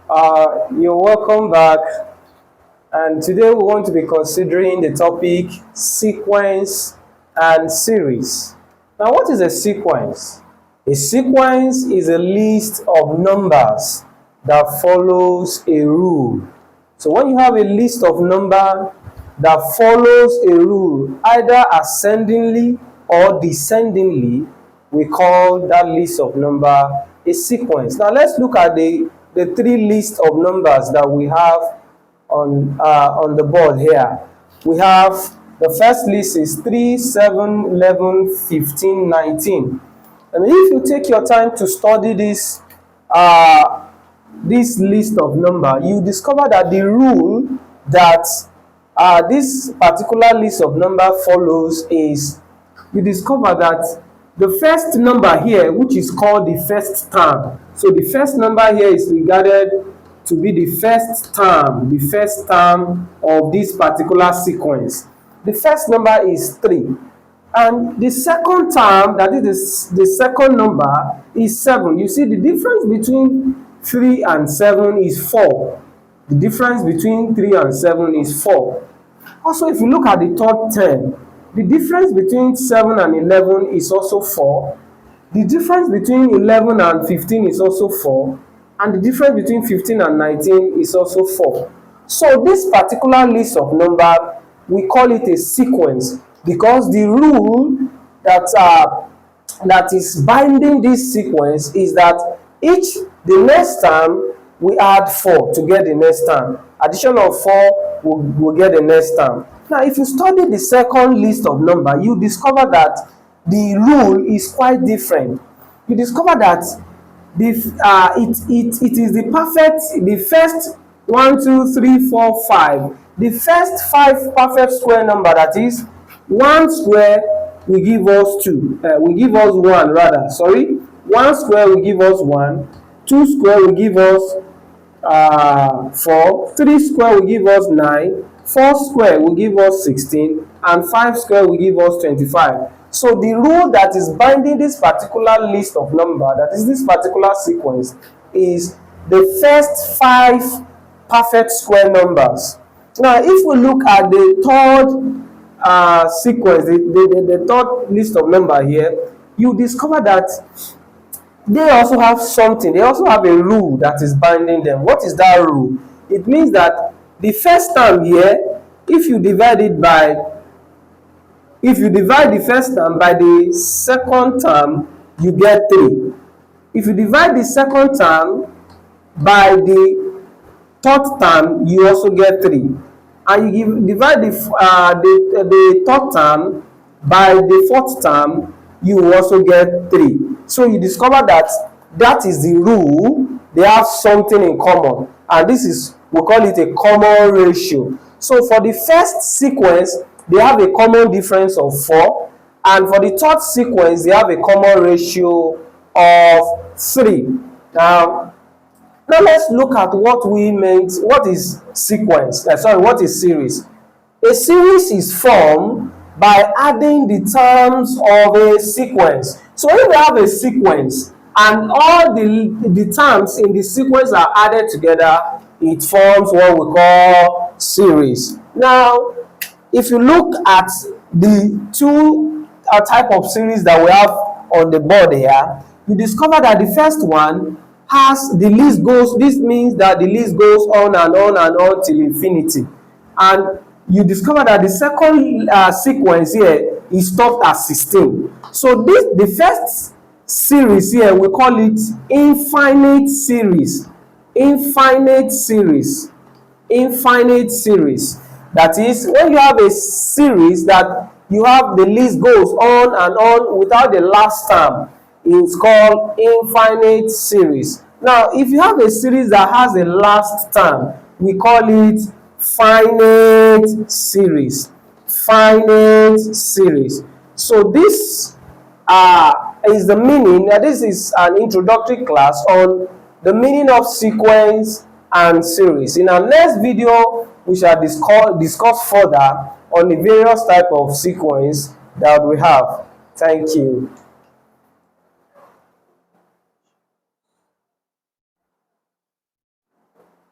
You're welcome back, and today we want to be considering the topic sequence and series. Now, what is a sequence? A sequence is a list of numbers that follows a rule. So when you have a list of numbers that follows a rule, either ascendingly or descendingly, we call that list of number a sequence. Now let's look at the three lists of numbers that we have on the board here. We have the first list is 3, 7, 11, 15, 19. And if you take your time to study this list of number, you discover that the rule that this particular list of number follows is, you discover that the first number here, which is called the first term, so the first number here is regarded to be the first term of this particular sequence. The first number is 3, and the second term, that is the second number, is 7. You see the difference between 3 and 7 is 4. The difference between 3 and 7 is 4. Also, if you look at the third term, the difference between 7 and 11 is also 4. The difference between 11 and 15 is also 4. And the difference between 15 and 19 is also 4. So this particular list of numbers, we call it a sequence because the rule that is binding this sequence is that the next term we add 4 to get the next term. Addition of 4 will get the next term. Now, if you study the second list of numbers, you discover that the rule is quite different. You discover that it is the first 1, 2, 3, 4, 5. The first 5 perfect square number, that is 1 square will give us 2. Will give us 1 rather. Sorry, 1 square will give us 1. 2 square will give us 4. 3 square will give us 9. 4 square will give us 16, and 5 square will give us 25. So the rule that is binding this particular list of numbers, that is this particular sequence, is the first 5 perfect square numbers. Now, if we look at the third sequence, the third list of numbers here, you discover that they also have something. They also have a rule that is binding them. What is that rule? It means that the first term here, if you divide the first term by the second term, you get 3. If you divide the second term by the third term, you also get 3. And you divide the third term by the fourth term, you will also get 3. So you discover that is the rule. They have something in common, and this is, we call it a common ratio. So for the first sequence, they have a common difference of 4, and for the third sequence, they have a common ratio of 3. Now let's look at what we meant. What is sequence? What is series? A series is formed by adding the terms of a sequence. So if we have a sequence and all the terms in the sequence are added together, it forms what we call series. Now, if you look at the two type of series that we have on the board here, you discover that the first one has the list goes. This means that the list goes on and on and on till infinity. And you discover that the second sequence here is stopped at 16. So the first series here, we call it infinite series. Infinite series. That is, when you have a series that you have the list goes on and on without the last term, it's called infinite series. Now, if you have a series that has a last term, we call it finite series. So this is the meaning. This is an introductory class on the meaning of sequence and series. In our next video, we shall discuss further on the various type of sequence that we have. Thank you.